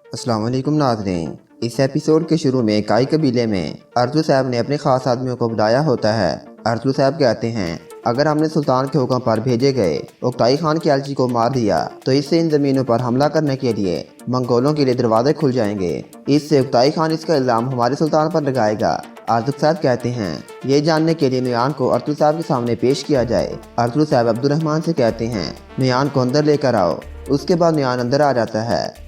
अस्सलाम वालेकुम नाज़रीन। इस एपिसोड के शुरू में काई कबीले में अर्जुन साहब ने अपने खास आदमियों को बुलाया होता है। अर्जुन साहब कहते हैं, अगर हमने सुल्तान के हुक्म पर भेजे गए उक्ताई खान की एलची को मार दिया तो इससे इन ज़मीनों पर हमला करने के लिए मंगोलों के लिए दरवाजे खुल जाएंगे। इससे उक्ताई खान इसका इल्ज़ाम हमारे सुल्तान पर लगाएगा। अर्जुन साहब कहते हैं, ये जानने के लिए नुयान को अर्जुन साहब के सामने पेश किया जाए। अर्जुन साहब अब्दुर्रहमान से कहते हैं, नुयान को अंदर लेकर आओ। उसके बाद नुयान अंदर आ जाता है।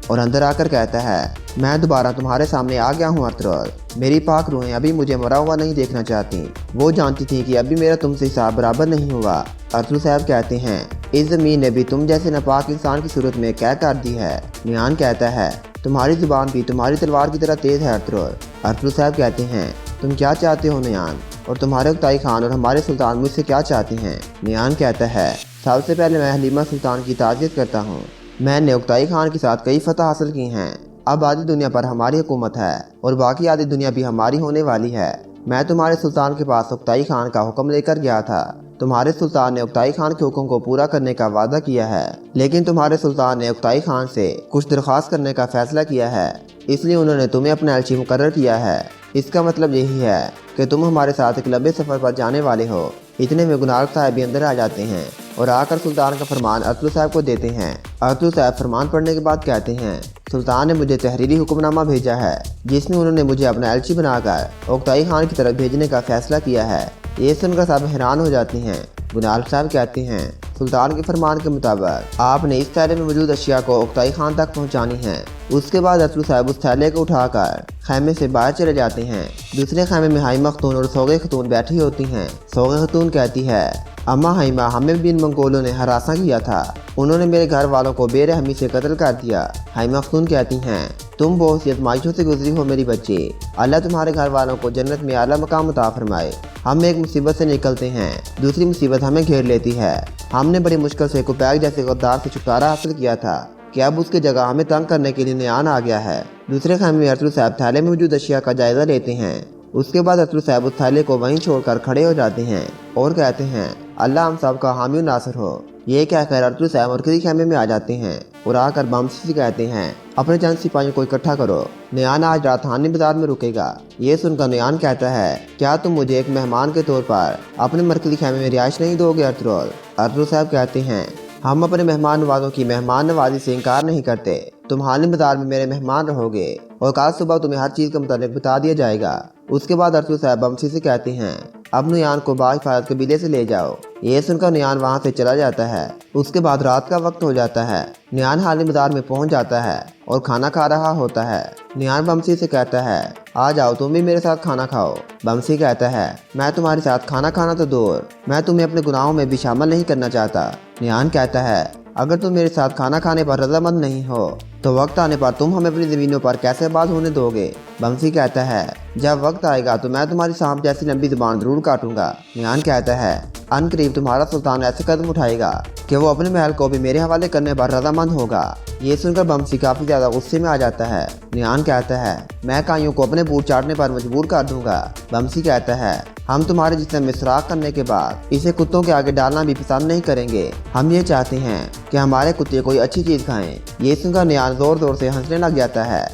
और अंदर आकर कहता है, मैं दोबारा तुम्हारे सामने आ गया हूँ अतुल। मेरी पाक रूहें अभी मुझे मरा हुआ नहीं देखना चाहती। वो जानती थी कि अभी मेरा तुमसे हिसाब बराबर नहीं हुआ। अर्जुन साहब कहते हैं, इस ज़मीन ने भी तुम जैसे नापाक इंसान की सूरत में कैद कर दी है। नुयान कहता है, तुम्हारी ज़ुबान भी तुम्हारी तलवार की तरह तेज़ है अतुल। अर्जुन साहब कहते हैं, तुम क्या चाहते हो नुयान, और तुम्हारे उक्ताई खान और हमारे सुल्तान मुझसे क्या चाहते हैं। नुयान कहता है, सबसे पहले मैं हलीमा सुल्तान की ताज़ियत करता हूँ। मैंने उक्ताई खान के साथ कई फतह हासिल की हैं। अब आधी दुनिया पर हमारी हुकूमत है और बाकी आधी दुनिया भी हमारी होने वाली है। मैं तुम्हारे सुल्तान के पास उक्ताई खान का हुक्म लेकर गया था। तुम्हारे सुल्तान ने उक्ताई खान के हुक्म को पूरा करने का वादा किया है, लेकिन तुम्हारे सुल्तान ने उक्ताई खान से कुछ दरख्वास्त करने का फैसला किया है, इसलिए उन्होंने तुम्हें अपना एलची मुकर्रर किया है। इसका मतलब यही है कि तुम हमारे साथ एक लंबे सफ़र पर जाने वाले हो। इतने में गुनार साहब भी अंदर आ जाते हैं और आकर सुल्तान का फरमान अतुल साहब को देते हैं। अतुल साहब फरमान पढ़ने के बाद कहते हैं, सुल्तान ने मुझे तहरीरी हुक्मनामा भेजा है जिसमें उन्होंने मुझे अपना एलची बनाकर उक्ताई खान की तरफ भेजने का फैसला किया है। ये सुनकर सब हैरान हो जाती हैं। गुनार साहब कहते हैं, सुल्तान के फरमान के मुताबिक आपने इस थैले में मौजूद अशिया को उक्ताई खान तक पहुंचानी है। उसके बाद अतुल साहब उस थैले को उठाकर खैमे से बाहर चले जाते हैं। दूसरे खैमे में हाइमा खतून और सोगे खतून बैठी होती हैं। सोगे खतून कहती है, अम्मा हाइमा, हमें भी इन मंगोलों ने हरासा किया था। उन्होंने मेरे घर वालों को बेरहमी से कत्ल कर दिया। हाइमा खतून कहती हैं, तुम बहुत सी आजमाइशों से गुजरी हो मेरी बच्ची। अल्लाह तुम्हारे घर वालों को जन्नत में आला मकाम अता फरमाए। हम एक मुसीबत से निकलते हैं, दूसरी मुसीबत हमें घेर लेती है। हमने बड़ी मुश्किल से कुपैक जैसे गद्दार से छुटकारा हासिल किया था कि अब उसकी जगह हमें तंग करने के लिए नुयान आ गया है। दूसरे खैमे में अतुल साहब थैले में मौजूद अशिया का जायजा लेते हैं। उसके बाद अतुल साहब उस थैले को वहीं छोड़कर खड़े हो जाते हैं और कहते हैं, अल्लाह हम सब का हामी नासर हो। ये कहकर अतुल साहब मरकजी खैमे में आ जाते हैं और आकर बमसी से कहते हैं, अपने चंद सिपाहियों को इकट्ठा करो, नुयान आज रात हानी बाजार में रुकेगा। ये सुनकर नुयान कहता है, क्या तुम मुझे एक मेहमान के तौर पर अपने मरकजी खैमे में रिहाइश नहीं दोगे अतुल। अतुल साहब कहते हैं, हम अपने मेहमान नवाजों की मेहमान नवाजी से इनकार नहीं करते। तुम हानी बाजार में मेरे मेहमान रहोगे और कल सुबह तुम्हें हर चीज़ का मुताबिक बता दिया जाएगा। उसके बाद अतुल साहब बमसी से कहते हैं, अब नुयान को बाहिफाजत कबीले से ले जाओ। ये सुनकर नुयान वहाँ से चला जाता है। उसके बाद रात का वक्त हो जाता है। नुयान हानी बाजार में पहुँच जाता है और खाना खा रहा होता है। नुयान बमसी से कहता है, आ जाओ तुम भी मेरे साथ खाना खाओ। बमसी कहता है, मैं तुम्हारे साथ खाना खाना तो दूर, मैं तुम्हें अपने गुनाहों में भी शामिल नहीं करना चाहता। नुयान कहता है, अगर तुम मेरे साथ खाना खाने पर रजामंद नहीं हो तो वक्त आने पर तुम हमें अपनी ज़मीनों पर कैसे बात होने दोगे। बमसी कहता है, जब वक्त आएगा तो मैं तुम्हारी सांप जैसी लंबी जुबान जरूर काटूंगा। नुयान कहता है, अनकरीब तुम्हारा सुल्तान ऐसे कदम उठाएगा कि वो अपने महल को भी मेरे हवाले करने पर रजामंद होगा। ये सुनकर बमसी काफ़ी ज़्यादा गुस्से में आ जाता है। नुयान कहता है, मैं काइयों को अपने बूट चाटने पर मजबूर कर दूंगा। बमसी कहता है, हम तुम्हारे जिस्म में सुराख करने के बाद इसे कुत्तों के आगे डालना भी पसंद नहीं करेंगे। हम ये चाहते हैं कि हमारे कुत्ते कोई अच्छी चीज़ खाएं। ये सुनकर नुयान ज़ोर ज़ोर से हंसने लग जाता है।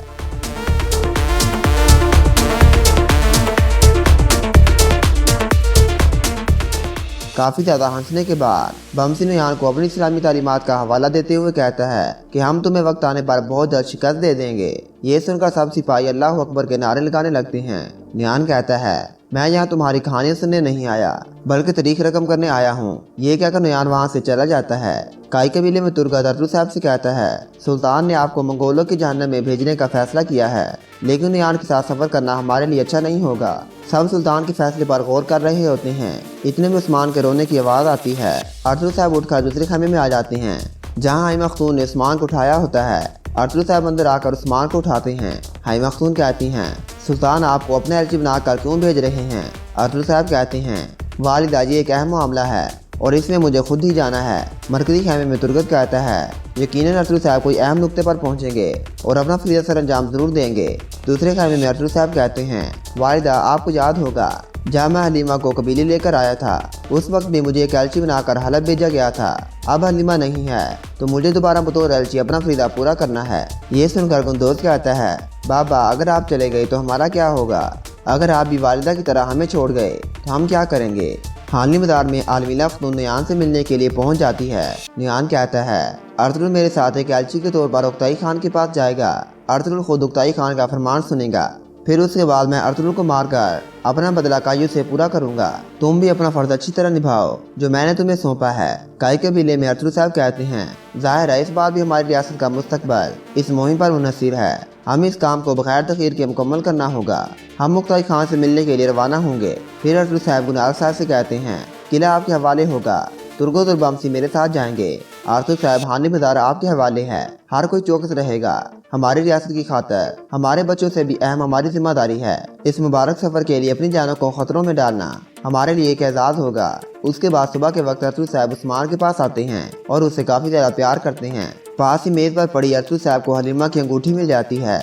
काफ़ी ज़्यादा हंसने के बाद बमसी नुयान को अपनी इस्लामी तालीमात का हवाला देते हुए कहता है कि हम तुम्हें वक्त आने पर बहुत जल्द शिकस्त दे देंगे। ये सुनकर सब सिपाही अल्लाह अकबर के नारे लगाने लगते हैं। नुयान कहता है, मैं यहाँ तुम्हारी कहानियाँ सुनने नहीं आया बल्कि तारीख रकम करने आया हूँ। ये कहकर नुयान वहाँ से चला जाता है। काई कबीले में तुर्क अतुल साहब से कहता है, सुल्तान ने आपको मंगोलों की जहन्नम में भेजने का फैसला किया है, लेकिन नुयान के साथ सफ़र करना हमारे लिए अच्छा नहीं होगा। सब सुल्तान के फैसले पर गौर कर रहे होते हैं। इतने में उस्मान के रोने की आवाज़ आती है। अतुल साहब उठकर दूसरे खैमे में आ जाते हैं जहाँ हाइमा खतून ने उस्मान को उठाया होता है। अतुल साहब अंदर आकर उस्मान को उठाते हैं। हाइमा खतून कहती हैं, सुल्तान आपको अपने एलची बनाकर क्यों भेज रहे हैं। अतुल साहब कहते हैं, वालिदा, ये एक अहम मामला है। और इसमें मुझे खुद ही जाना है। मरकजी खैमे में तुर्गत कहता है, यकीनन अरतुल साहब कोई अहम नुक्ते पर पहुंचेंगे और अपना फरीदा सर अंजाम जरूर देंगे। दूसरे खैमे में अरतुल साहब कहते हैं, वालिदा आपको याद होगा जब मैं हलीमा को कबीले लेकर आया था, उस वक्त भी मुझे एक एलची बनाकर हलब भेजा गया था। अब हलीमा नहीं है तो मुझे दोबारा बतौर एलची अपना फरीदा पूरा करना है। ये सुनकर गुंदोज कहता है, बाबा अगर आप चले गए तो हमारा क्या होगा? अगर आप भी वालिदा की तरह हमें छोड़ गए तो हम क्या करेंगे? हालनी बाजार में आलमीला खतून नियान से मिलने के लिए पहुंच जाती है। नियान कहता है, अर्तुगरुल मेरे साथ एक एलची के तौर पर उक्ताई खान के पास जाएगा। अर्तुगरुल खुद उक्ताई खान का फरमान सुनेगा। फिर उसके बाद मैं अर्तुगरुल को मारकर अपना बदला कायू से पूरा करूंगा। तुम भी अपना फर्ज अच्छी तरह निभाओ जो मैंने तुम्हें सौंपा है। काई कबीले में अरतुगरुल साहब कहते हैं, जाहिर है इस बार भी हमारी रियासत का मुस्तकबल इस मुहिम पर मुनहसर है। हमें इस काम को बगैर तखीर के मुकम्मल करना होगा। हम मुक्ताई खान से मिलने के लिए रवाना होंगे। फिर अरतुगरुल साहब गुनाल साहब से कहते हैं, किला आपके हवाले होगा। तुर्गो तुर्बामसी मेरे साथ जाएंगे। अरतुगरुल साहब, हानी बाजार आपके हवाले है। हर कोई चौकस रहेगा। हमारी रियासत की खातर हमारे बच्चों से भी अहम हमारी जिम्मेदारी है। इस मुबारक सफर के लिए अपनी जानों को खतरों में डालना हमारे लिए एक एजाज होगा। उसके बाद सुबह के वक्त अरतुगरुल साहब उस्मान के पास आते हैं और उससे काफी ज्यादा प्यार करते हैं। पास ही मेज पर पड़ी अरतुगरुल साहब को हलीमा की अंगूठी मिल जाती है।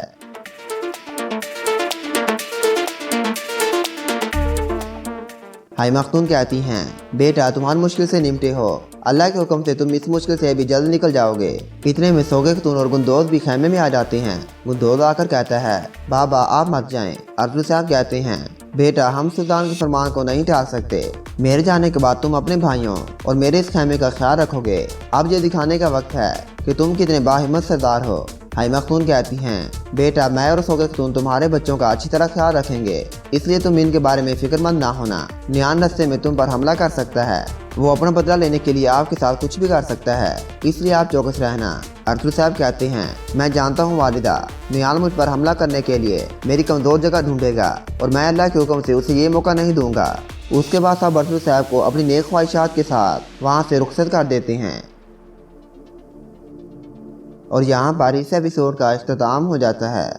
हाई मखतून कहती हैं, बेटा तुम्हारी मुश्किल से निपटे हो। अल्लाह के हुक्म से तुम इस मुश्किल से भी जल्द निकल जाओगे। इतने में सोगे खतून और गुंदोज भी खैमे में आ जाते हैं। गुंदोज आकर कहता है, बाबा आप मत जाएं। अरतुगरुल साहब कहते हैं, बेटा हम सुल्तान के फरमान को नहीं टाल सकते। मेरे जाने के बाद तुम अपने भाइयों और मेरे इस खैमे का ख्याल रखोगे। अब ये दिखाने का वक्त है कि तुम कितने बाहिम्मत सरदार हो। हाई मखतून कहती हैं, बेटा मैं और सोगे खतून तुम्हारे बच्चों का अच्छी तरह ख्याल रखेंगे, इसलिए तुम इनके बारे में फिक्रमंद ना होना। नियान रस्ते में तुम पर हमला कर सकता है। वो अपना बदला लेने के लिए आपके साथ कुछ भी कर सकता है, इसलिए आप चौकस रहना। अरतुगरुल साहब कहते हैं, मैं जानता हूँ वालिदा, नियान मुझ पर हमला करने के लिए मेरी कमजोर जगह ढूंढेगा और मैं अल्लाह के हुक्म से उसे ये मौका नहीं दूंगा। उसके बाद सब अरतुगरुल साहब को अपनी नेक ख्वाहिशात के साथ वहाँ से रुखसत कर देते हैं। और यहाँ पर इस एपिसोड का इख्तिताम हो जाता है।